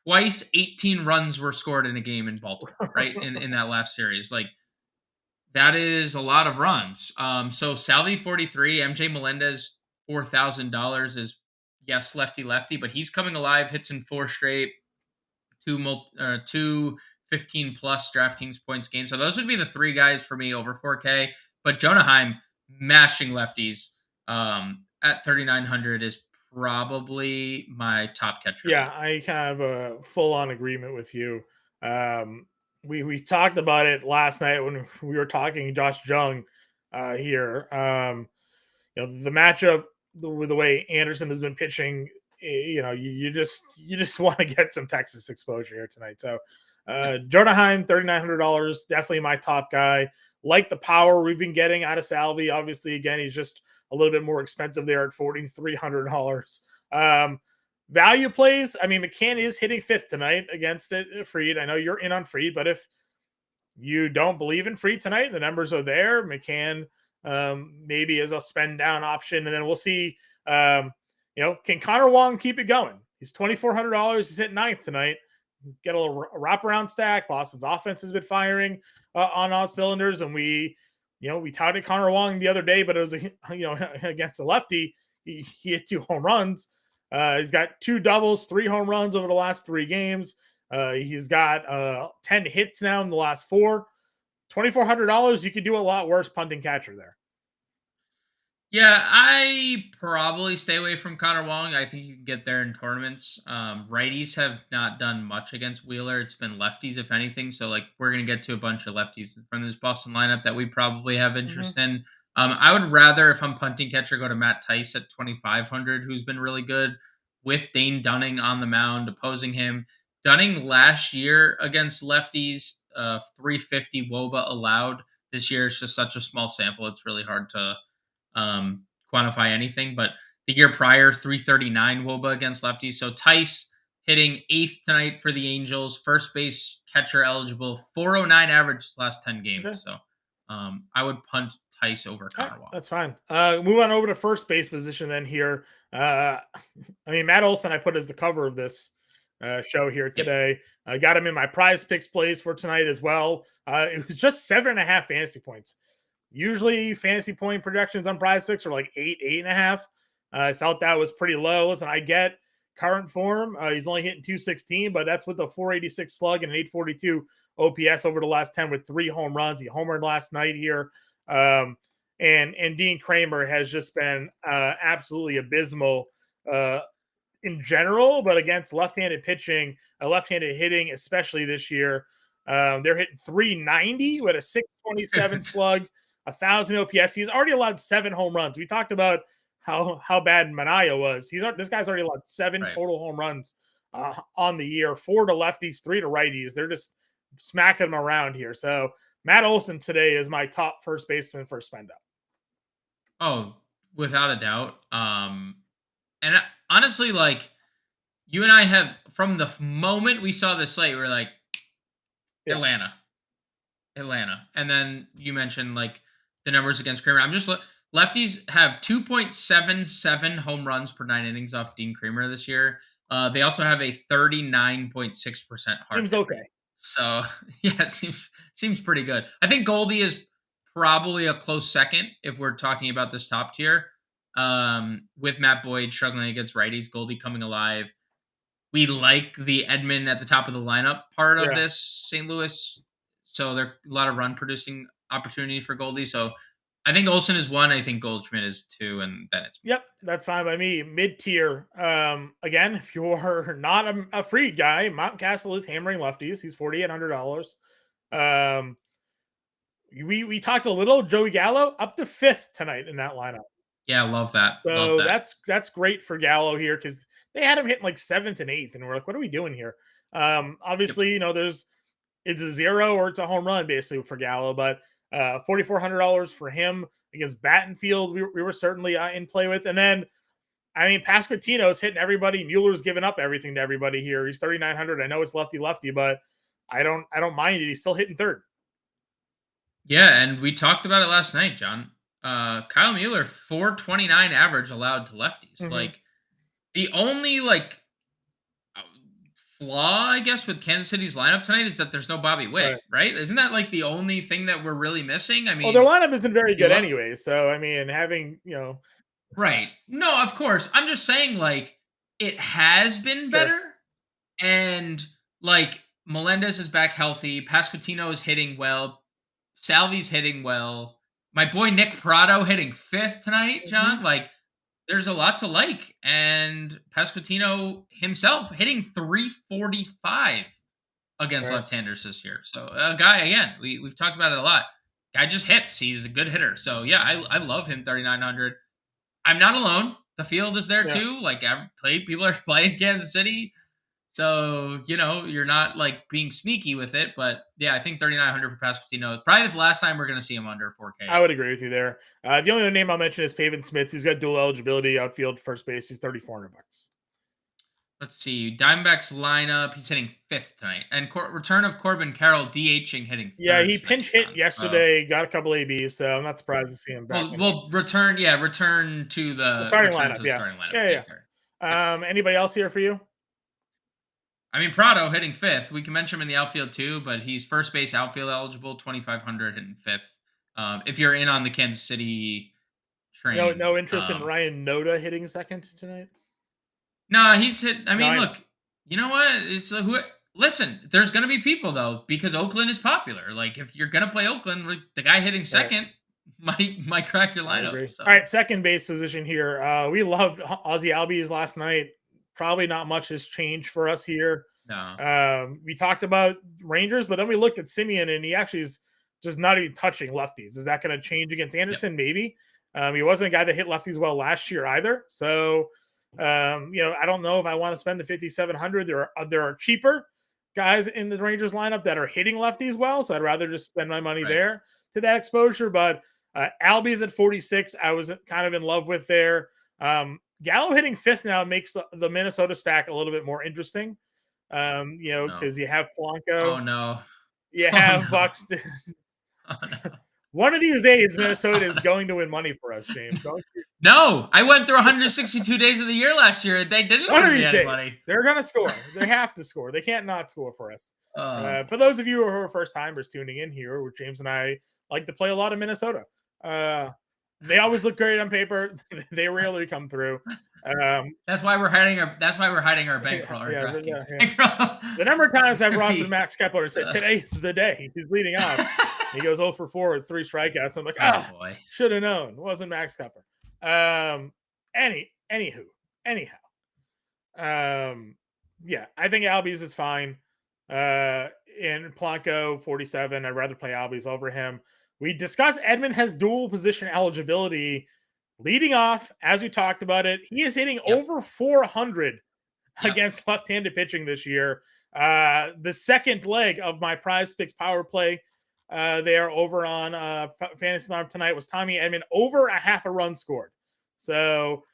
twice 18 runs were scored in a game in Baltimore, right? in that last series. Like, that is a lot of runs. So Salvi 43, MJ Melendez $4,000 is, yes, lefty, but he's coming alive, hits in 4 straight, two 15 plus DraftKings points games. So those would be the 3 guys for me over 4K. But Jonah Heim mashing lefties at 3,900 is probably my top catcher. Yeah, I kind of a full-on agreement with you. We talked about it last night when we were talking Josh Jung here. The matchup, the way Anderson has been pitching you just want to get some Texas exposure here tonight. So Jonah Heim, $3,900, definitely my top guy. Like the power we've been getting out of Salvi. Obviously, again, he's just a little bit more expensive there at $4,300. Value plays. I mean, McCann is hitting fifth tonight against it, Fried. I know you're in on Fried, but if you don't believe in Fried tonight, the numbers are there. McCann maybe as a spend down option, and then we'll see. Can Connor Wong keep it going? He's $2,400. He's hit ninth tonight. Get a little wraparound stack. Boston's offense has been firing on all cylinders, and we touted Connor Wong the other day, but it was against a lefty. He hit 2 home runs. He's got 2 doubles, 3 home runs over the last 3 games. He's got 10 hits now in the last 4. $2,400. You could do a lot worse punting catcher there. Yeah, I probably stay away from Connor Wong. I think you can get there in tournaments. Righties have not done much against Wheeler. It's been lefties, if anything. So, we're going to get to a bunch of lefties from this Boston lineup that we probably have interest in. I would rather, if I'm punting catcher, go to Matt Tice at 2,500, who's been really good, with Dane Dunning on the mound opposing him. Dunning last year against lefties, 350 WOBA allowed. This year it's just such a small sample. It's really hard to quantify anything, but the year prior, 339 WOBA against lefties. So Tice hitting 8th tonight for the Angels, first base catcher eligible, 409 average his last 10 games. Okay. So I would punt Tice over Connor Wong. That's fine. Move on over to first base position then here. Matt Olson I put as the cover of this show here today. I got him in my prize picks plays for tonight as well. It was just 7.5 fantasy points. Usually fantasy point projections on prize picks are like 8.5. I felt that was pretty low. Listen, I get current form. He's only hitting 216, but that's with a 486 slug and an 842 OPS over the last 10 with 3 home runs. He homered last night here. And Dean Kramer has just been absolutely abysmal in general, but against left-handed pitching, left-handed hitting, especially this year. They're hitting 390 with a 627 slug. 1,000 OPS. He's already allowed 7 home runs. We talked about how bad Manaea was. This guy's already allowed 7 total home runs on the year. 4 to lefties, 3 to righties. They're just smacking them around here. So Matt Olson today is my top first baseman for spend up. Oh, without a doubt. And honestly, you and I have, from the moment we saw this slate, we were like, Atlanta. And then you mentioned the numbers against Kramer. I'm just lefties have 2.77 home runs per 9 innings off Dean Kramer this year. They also have a 39.6% hard seems okay. Rate. So yeah, it seems pretty good. I think Goldie is probably a close second if we're talking about this top tier. With Matt Boyd struggling against righties, Goldie coming alive. We like the Edman at the top of the lineup part of this St. Louis. So there are a lot of run producing opportunities for Goldie. So I think Olson is 1. I think Goldschmidt is 2, and then it's me. Yep, that's fine by me. Mid tier. Again, if you're not a Fried guy, Mountcastle is hammering lefties. He's $4,800. We talked a little. Joey Gallo up to 5th tonight in that lineup. Yeah, love that. So love that. that's great for Gallo here because they had him hitting 7th and 8th, and we're like, what are we doing here? Obviously, it's a 0 or it's a home run basically for Gallo, but $4,400 for him against Battenfield, we were certainly in play with. And then, Pasquantino's hitting everybody. Mueller's giving up everything to everybody here. He's 3,900. I know it's lefty, but I don't mind it. He's still hitting 3rd. Yeah, and we talked about it last night, John. Kyle Mueller, 429 average allowed to lefties. Mm-hmm. The only flaw, I guess, with Kansas City's lineup tonight is that there's no Bobby Witt, right? Isn't that the only thing that we're really missing? Their lineup isn't very good anyway. So, having, Right. No, of course. I'm just saying, it has been better. And, Melendez is back healthy. Pasquantino is hitting well. Salvi's hitting well. My boy Nick Prado hitting 5th tonight, John. Mm-hmm. There's a lot to like. And Pasquantino himself hitting 345 against left-handers this year. So a guy, again, we've talked about it a lot. Guy just hits. He's a good hitter. So yeah, I love him, 3,900. I'm not alone. the field is there Yeah. too. Like people are playing Kansas City. So, you're not like being sneaky with it, but yeah, I think 3,900 for Pasquantino is probably the last time we're going to see him under 4K. I would agree with you there. The only other name I'll mention is Pavin Smith. He's got dual eligibility, outfield, first base. He's 3,400 bucks. Let's see. Diamondbacks lineup. He's hitting fifth tonight. And return of Corbin Carroll DHing hitting Yeah, third he tonight. pinch hit John. So, yesterday, got a couple ABs, so I'm not surprised to see him back in we'll return. Yeah, return to the the starting return lineup. to the Yeah, starting lineup. yeah, Yeah, yeah. third. Yep. Anybody else here for you? I mean, Prado hitting fifth. We can mention him in the outfield too, but he's first base outfield eligible, 2,500 hitting fifth. If you're in on the Kansas City No, train, no interest in Ryan Noda hitting second tonight. no, he's hit. I No, mean, I know. look, you know what? It's who. Listen, there's going to be people though because Oakland is popular. Like if you're going to play Oakland, like, the guy hitting Right. second might crack your I lineup. agree. So. All right, second base position here. We loved Ozzy Albies last night. Probably not much has changed for us here. No. We talked about Rangers, but then we looked at Simeon, and he actually is just not even touching lefties. Is that going to change against Yep. Anderson? Maybe. He wasn't a guy that hit lefties well last year either. So, I don't know if I want to spend the 5,700. There are cheaper guys in the Rangers lineup that are hitting lefties well, so I'd rather just spend my money Right. there to that exposure. But Albies at 46, I was kind of in love with there. Gallo hitting fifth now makes the Minnesota stack a little bit more interesting. No. Because you have Oh Polanco, no. you Oh have no. Buxton. Oh no. One of these days, Oh, Minnesota is no. going to win money for us, James. Don't you? No, I went through 162 days of the year last year. They didn't One of win me these any days, money. they're going to score. They have to score. They can't not score for us. Oh For boy. those of you who are first timers tuning in here, where James and I like to play a lot of Minnesota. They always look great on paper. They rarely come through. That's why we're hiding our bankroll, our yeah, DraftKings yeah. bankroll. The number of times I've rostered Be- Max Kepler and said, today's the day. He's leading off. He goes 0 for 4 with 3 strikeouts. I'm like, boy. should have known. It wasn't Max Kepler. Anyhow. Yeah, I think Albies is fine. In Polanco 47, I'd rather play Albies over him. We discussed Edmund has dual position eligibility. Leading off, as we talked about it, he is hitting over 400 against left-handed pitching this year. The second leg of my Prize Picks power play there over on Fantasy Alarm tonight was Tommy Edman over a half a run scored. So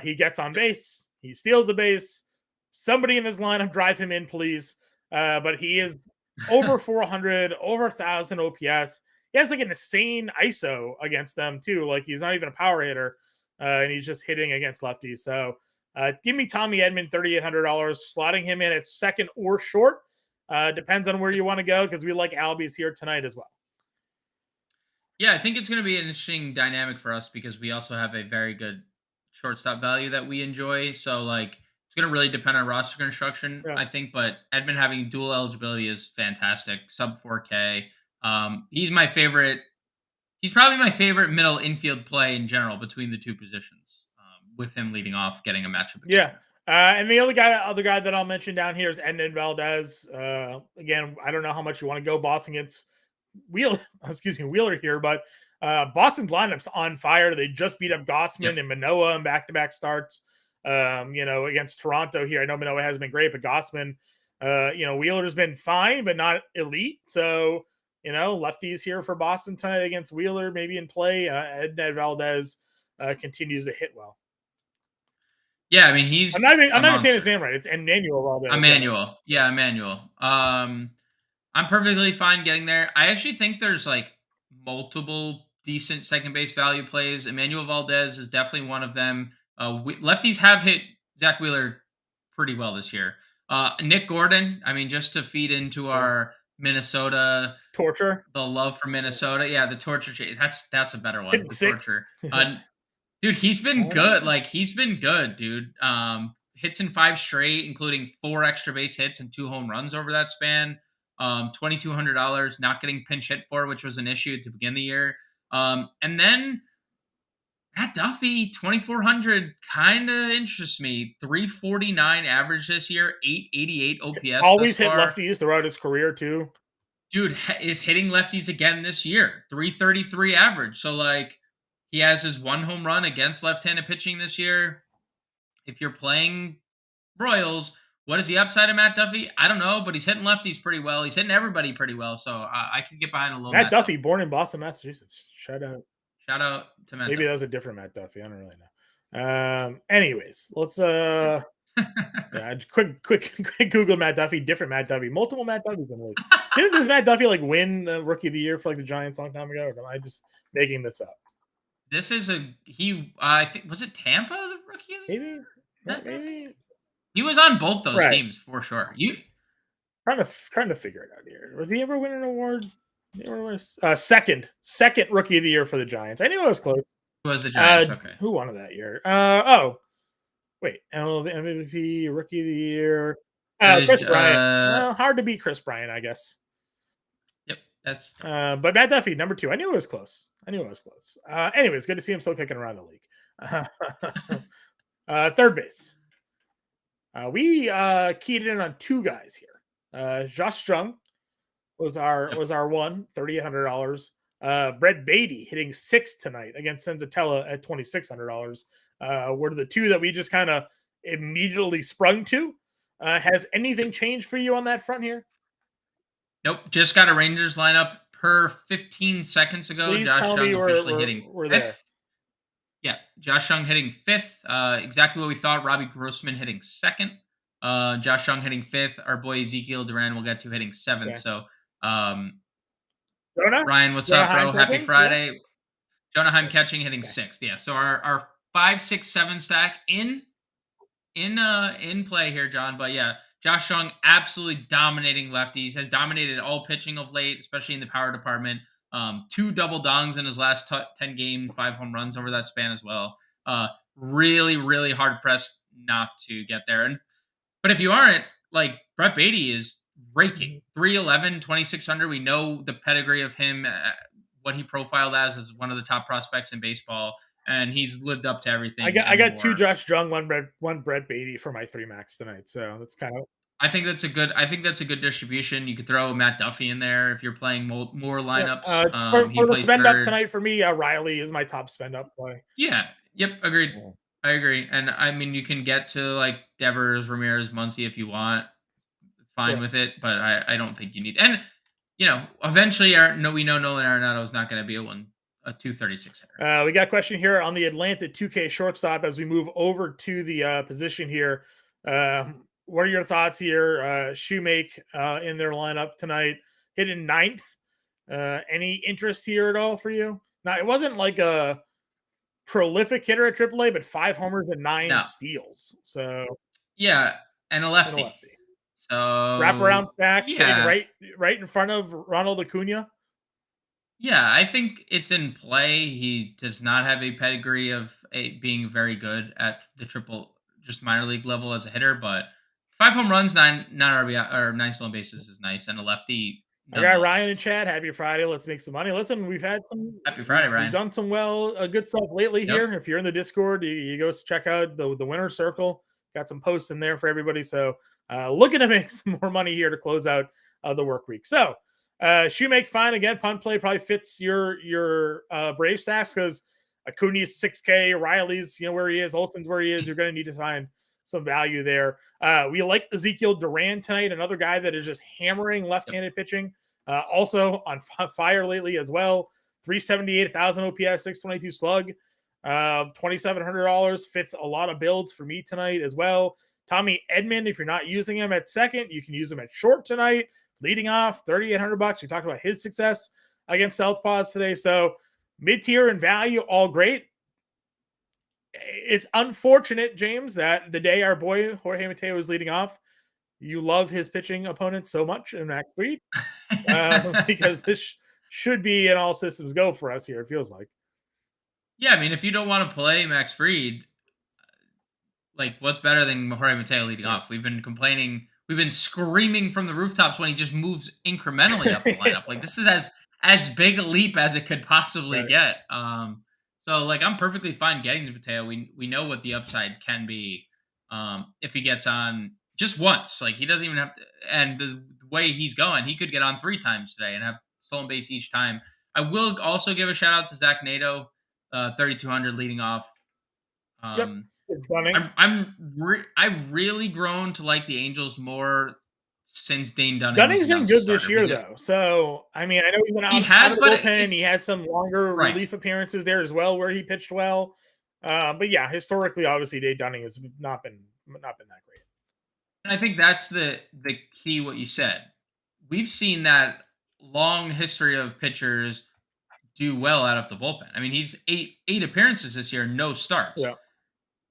he gets on base, he steals a base. Somebody in his lineup drive him in, please. But he is over 400, over 1,000 OPS. He has like an insane ISO against them too. Like he's not even a power hitter, and he's just hitting against lefties. So give me Tommy Edman, $3,800, slotting him in at second or short. Depends on where you want to go because we like Albies here tonight as well. Yeah, I think it's going to be an interesting dynamic for us because we also have a very good shortstop value that we enjoy. So, like, it's going to really depend on roster construction, Yeah. I think. But Edmund having dual eligibility is fantastic. Sub 4K. He's my favorite. He's probably my favorite middle infield play in general between the two positions. With him leading off, getting a matchup. Yeah. And the other guy that I'll mention down here is Edmund Valdez. Again, I don't know how much you want to go Boston against Wheeler here, but Boston's lineup's on fire. They just beat up Gossman and Manoah in back-to-back starts. Against Toronto here. I know Manoah hasn't been great, but Gossman, Wheeler's been fine, but not elite. So, lefties here for Boston tonight against Wheeler, maybe in play. Edmund Valdez continues to hit well. Yeah, I mean he's. I'm not even saying his name right. It's Emmanuel Valdez. Emmanuel. Yeah, Emmanuel. I'm perfectly fine getting there. I actually think there's like multiple decent second base value plays. Emmanuel Valdez is definitely one of them. Lefties have hit Zach Wheeler pretty well this year. Nick Gordon, I mean, just to feed into our Minnesota torture, the love for Minnesota. Yeah, the torture. That's a better one. The six. torture. Dude, he's been good. Like he's been good, dude. Hits in 5 straight, including 4 extra base hits and 2 home runs over that span. $2,200, not getting pinch hit for, which was an issue to begin the year. And then Matt Duffy, 2,400, kind of interests me. 349 average this year, 888 OPS. Always hit lefties throughout his career too. Dude is hitting lefties again this year. 333 average. So like He has his 1 home run against left-handed pitching this year. If you're playing Royals, what is the upside of Matt Duffy? I don't know, but he's hitting lefties pretty well. He's hitting everybody pretty well, so I could get behind a little Matt Matt Duffy, Duffy. born in Boston, Massachusetts. Shout out. Shout out to Matt Maybe that Duffy. was a different Matt Duffy. I don't really know. Anyways, let's yeah, quick Google Matt Duffy, different Matt Duffy, multiple Matt Duffys in the league. Didn't this Matt Duffy like win the Rookie of the Year for like the Giants a long time ago? Or am I just making this up? This is I think, was it Tampa the Rookie of the Maybe, Year? Matt Duffy? maybe. He was on both those Right. teams for sure. You Trying to figure it out here. Was he ever win an award? Second Rookie of the Year for the Giants. I knew it was close. was the Giants. Okay. Who won it that year? Wait, MLB MVP, Rookie of the Year. Chris Bryant. Hard to beat Chris Bryant, I guess. Yep, that's. But Matt Duffy, number 2. I knew it was close. Anyways, good to see him still kicking around the league. Third base. We keyed in on 2 guys here. Josh Jung was our one, $3,800. Brett Beatty hitting 6th tonight against Senzatella at $2,600. Were the 2 that we just kind of immediately sprung to. Has anything changed for you on that front here? Nope, just got a Rangers lineup per 15 seconds ago. Please Josh tell Jung me officially hitting we're 5th. there. Yeah, Josh Jung hitting 5th. Exactly what we thought. Robbie Grossman hitting 2nd. Josh Jung hitting 5th. Our boy Ezekiel Duran will get to hitting 7th. Okay. So, Ryan, what's up, bro? Happy Friday. Yeah. Jonah Heim catching, hitting 6th. Yeah. So our 5, 6, 7 stack in play here, John. But yeah, Josh Jung absolutely dominating lefties. Has dominated all pitching of late, especially in the power department. 2 double dongs in his last 10 games, 5 home runs over that span as well. Really, really hard pressed not to get there. But if you aren't, like, Brett Beatty is raking 311, 2,600. We know the pedigree of him, what he profiled as one of the top prospects in baseball, and he's lived up to everything. I got 2 Josh Jung, one Brett Beatty for my 3 max tonight. So that's kind of. I think that's a good distribution. You could throw Matt Duffy in there if you're playing more lineups. For the spend up tonight for me, Riley is my top spend up play. Yeah. Yep. Agreed. Yeah. I agree. And I mean, you can get to like Devers, Ramirez, Muncy if you want. Fine with it, but I don't think you need. And eventually, we know Nolan Arenado is not going to be a 236 hitter. We got a question here on the Atlanta 2K shortstop as we move over to the position here. What are your thoughts here? Shoemake in their lineup tonight, hitting 9th. Any interest here at all for you? Now, it wasn't like a prolific hitter at AAA, but 5 homers and 9 steals. So yeah, and a lefty. So wraparound stack, right in front of Ronald Acuna. Yeah, I think it's in play. He does not have a pedigree of being very good at the just minor league level as a hitter, but 5 home runs, 9 RBI or 9 stolen bases is nice, and a lefty. I got Ryan and Chad. Happy Friday. Let's make some money. Listen, we've had some. Happy Friday, Ryan. We've done some good stuff lately here. If you're in the Discord, you go check out the winner circle. Got some posts in there for everybody. So looking to make some more money here to close out the work week. So Shoemake fine again. Punt play probably fits your Brave stacks because Acuna's 6K, Riley's where he is, Olson's where he is. You're going to need to find some value there. We like Ezekiel Duran tonight, another guy that is just hammering left-handed pitching. Also on fire lately as well. 378, 1,000 OPS, 622 slug. $2,700 fits a lot of builds for me tonight as well. Tommy Edman, if you're not using him at second, you can use him at short tonight. Leading off, $3,800. We talked about his success against Southpaws today. So mid-tier and value, all great. It's unfortunate, James, that the day our boy Jorge Mateo is leading off, you love his pitching opponent so much in Max Fried because this should be an all systems go for us here, it feels like. Yeah, I mean, if you don't want to play Max Fried, like, what's better than Jorge Mateo leading off? We've been complaining. We've been screaming from the rooftops when he just moves incrementally up the lineup. Like, this is as big a leap as it could possibly get. So, like, I'm perfectly fine getting to Mateo. We know what the upside can be if he gets on just once. Like, he doesn't even have to. And the way he's going, he could get on 3 times today and have stolen base each time. I will also give a shout out to Zach Nato. 3,200 leading off. Yep. It's Dunning. I've really grown to like the Angels more since Dane Dunning was Dunning's been announced as good this starter. year, though. So, I mean, I know he's been He out has, of the but bullpen. He it's had some longer right. relief appearances there as well, where he pitched well. But yeah, historically, obviously, Dane Dunning has not been that great. And I think that's the key. What you said, we've seen that long history of pitchers do well out of the bullpen. I mean, he's eight appearances this year, no starts. Yeah.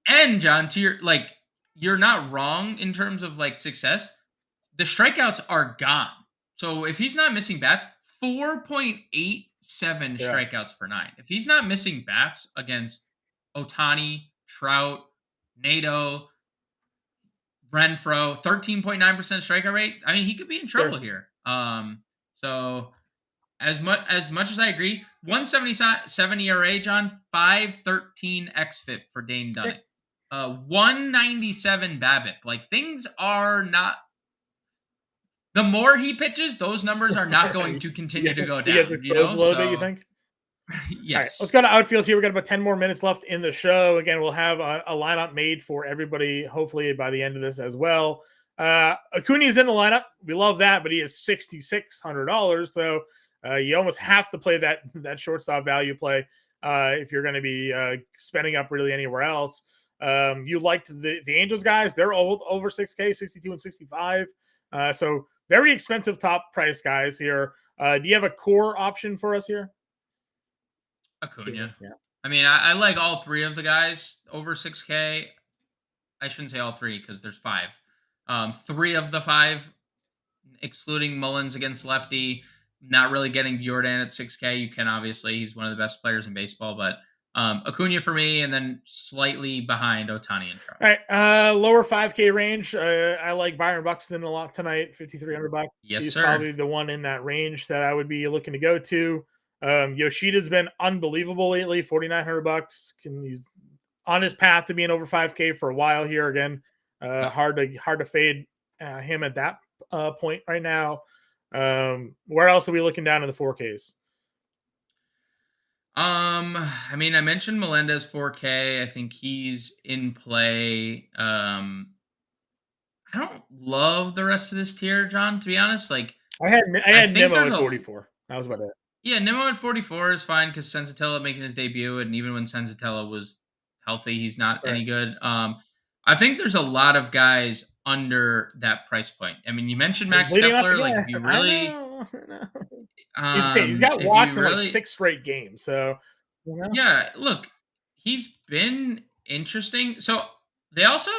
And John, to your you're not wrong in terms of like success. The strikeouts are gone. So if he's not missing bats, 4.87 strikeouts per nine. If he's not missing bats against Ohtani, Trout, Nato, Renfro, 13.9% strikeout rate, I mean, he could be in trouble here. So as much as I agree, 177 ERA, John, 513 xFIP for Dane Dunning. 197 BABIP. Like, things are not. The more he pitches, those numbers are not going to continue to go down. You know, a little bit, you think? Yes. All right, let's go to outfield here. We got about 10 more minutes left in the show. Again, we'll have a lineup made for everybody, hopefully by the end of this as well. Acuna is in the lineup. We love that, but he is $6,600. So you almost have to play that shortstop value play if you're going to be spending up really anywhere else. You liked the Angels guys. They're all over 6K, 62 and 65. So very expensive top price guys here. Do you have a core option for us here? Acuna. Yeah. I mean, I like all three of the guys over 6K. I shouldn't say all three because there's five. 3 of the 5, excluding Mullins against lefty, not really getting Jordan at 6K. You can obviously, he's one of the best players in baseball, but Acuna for me, and then slightly behind Ohtani and Trout. All right, lower 5K range. I like Byron Buxton a lot tonight, $5,300. Yes, He's sir. probably the one in that range that I would be looking to go to. Yoshida's been unbelievable lately, $4,900. He's on his path to being over 5K for a while here. Again, hard to fade him at that point right now. Where else are we looking down in the 4Ks? I mean, I mentioned Melendez 4K. I think he's in play. I don't love the rest of this tier, John, to be honest. Like, I had Nimmo at 44. That was about it. Yeah, Nimmo at 44 is fine because Senzatella making his debut, and even when Senzatella was healthy, he's not any good. I think there's a lot of guys under that price point. I mean, you mentioned Max Kepler. Like, if you really, he's got walks in like 6 straight games. So, yeah, look, he's been interesting. So they also,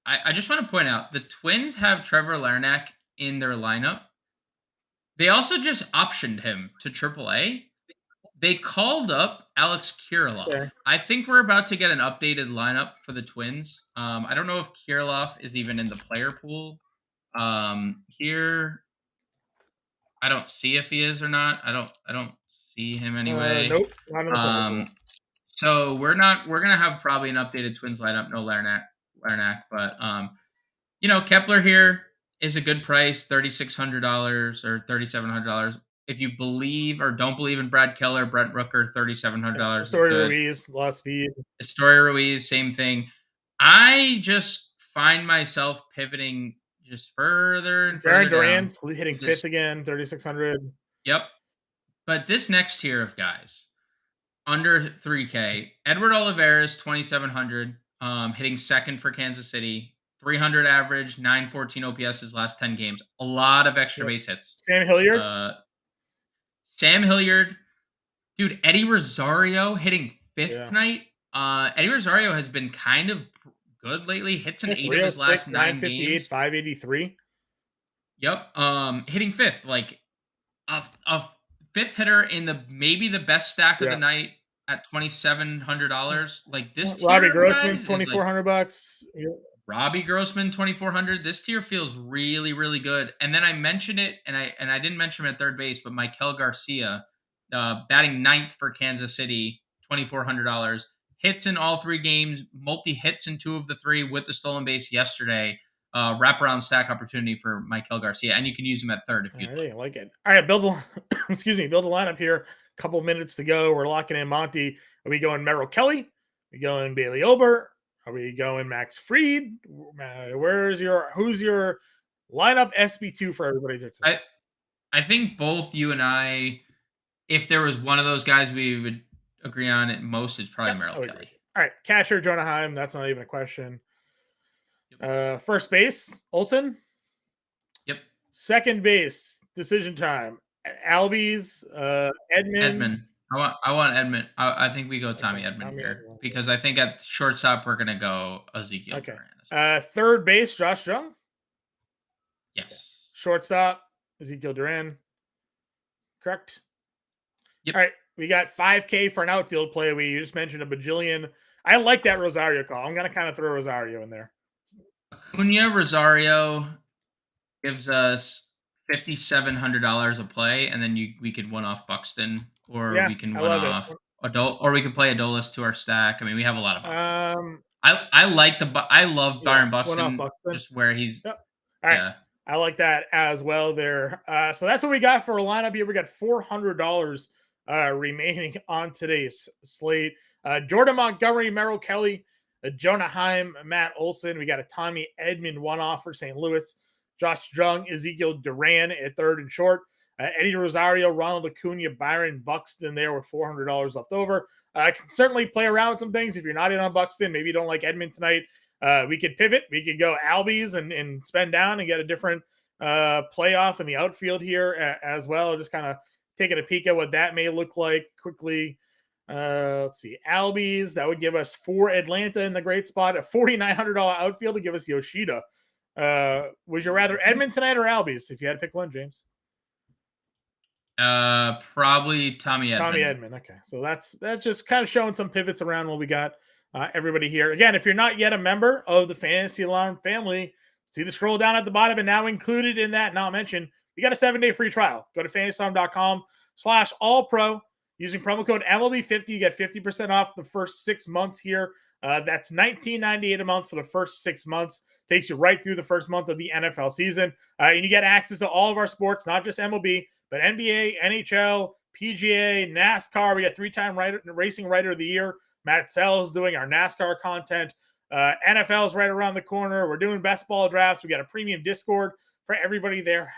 I just want to point out, the Twins have Trevor Larnach in their lineup. They also just optioned him to AAA. They called up Alex Kirilloff. Okay. I think we're about to get an updated lineup for the Twins. I don't know if Kirilloff is even in the player pool. Here, I don't see if he is or not. I don't see him anyway. Nope. Not in the player pool. So we're gonna have probably an updated Twins lineup. No Larnach, but Kepler here is a good price, $3,600 or $3,700. If you believe or don't believe in Brad Keller, Brent Rooker, $3,700. Astoria Ruiz, lost speed. Astoria Ruiz, same thing. I just find myself pivoting just further and further down. Duran's hitting 5th again, 3,600. Yep. But this next tier of guys, under 3K, Edward Olivares, 2,700, hitting 2nd for Kansas City. 300 average, 914 OPS his last 10 games. A lot of extra base hits. Sam Hilliard. Dude, Eddie Rosario hitting 5th tonight. Eddie Rosario has been kind of good lately. Hits in 8 of his last 9 games. 583. Yep. Hitting 5th. Like a 5th hitter in maybe the best stack of the night at $2,700. Like this Robbie Grossman's $2,400. Robbie Grossman, 2,400. This tier feels really, really good. And then I mentioned it, and I didn't mention him at third base, but Maikel Garcia, batting 9th for Kansas City, $2,400. Hits in all 3 games, multi-hits in 2 of the 3 with the stolen base yesterday. Wraparound stack opportunity for Maikel Garcia, and you can use him at third if you'd like. It. All right, build a lineup here. Couple minutes to go. We're locking in Monty. Are we going Merrill Kelly? Are we going Bailey Ober? Are we going Max Fried? Who's your lineup SB2 for everybody to take? I think both you and I, if there was one of those guys we would agree on it most, it's probably Yep, Merrill I would agree Kelly. with you. All right, catcher Jonah Heim. That's not even a question. Yep. First base Olson. Yep. Second base decision time. Albies, Edmund. Edmund. I want Edmund. I think we go Tommy Okay, Edmund Tommy here Edmund. because I think at shortstop we're gonna go Ezekiel Okay. Duran as well. Third base Josh Jung. Yes. Shortstop Ezekiel Duran. Correct. Yep. All right. We got 5K for an outfield play. We just mentioned a bajillion. I like that Rosario call. I'm gonna kind of throw Rosario in there. Acuna Rosario gives us $5,700 a play, and then we could one off Buxton, or Yeah, we can I one love it. off or we could play Adolis to our stack. I mean, we have a lot of options. Um, I love yeah, Byron one off Buxton, Buxton. just where he's Yep. All right. yeah. I like that as well there. So that's what we got for a lineup here. We got $400 remaining on today's slate. Jordan Montgomery, Merrill Kelly, Jonah Heim, Matt Olson. We got a Tommy Edmond one-off for St. Louis. Josh Jung, Ezekiel Duran at third and short. Eddie Rosario, Ronald Acuna, Byron Buxton there with $400 left over. I can certainly play around with some things. If you're not in on Buxton, maybe you don't like Edmond tonight. We could pivot. We could go Albies and spend down and get a different playoff in the outfield here as well. Just kind of taking a peek at what that may look like quickly. Let's see. Albies, that would give us for Atlanta in the great spot. A $4,900 outfield to give us Yoshida. Would you rather Edmond tonight or Albies if you had to pick one, James? Probably Tommy Edmond. Tommy Edmond. Okay. So that's just kind of showing some pivots around what we got. Everybody here. Again, if you're not yet a member of the Fantasy Alarm family, see the scroll down at the bottom, and now included in that, not mentioned, you got a 7-day free trial. Go to fantasyalarm.com/allpro. Using promo code MLB50, you get 50% off the first 6 months here. That's $19.98 a month for the first 6 months. Takes you right through the first month of the NFL season. And you get access to all of our sports, not just MLB, but NBA, NHL, PGA, NASCAR. We got 3-time Racing Writer of the Year. Matt Sells doing our NASCAR content. NFL's right around the corner. We're doing best ball drafts. We got a premium Discord for everybody there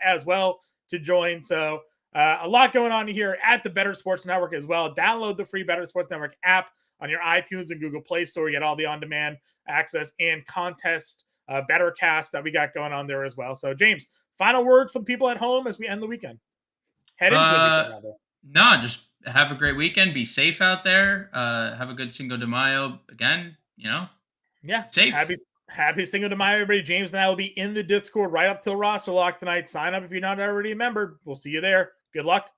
as well to join. So a lot going on here at the Better Sports Network as well. Download the free Better Sports Network app on your iTunes and Google Play Store. You get all the on-demand access and contest Better Cast that we got going on there as well. So, James, final word for the people at home as we end the weekend. Head into the weekend, rather. No, just have a great weekend. Be safe out there. Have a good Cinco de Mayo. Again, yeah, safe. Happy Cinco de Mayo, everybody. James and I will be in the Discord right up till roster lock tonight. Sign up if you're not already a member. We'll see you there. Good luck.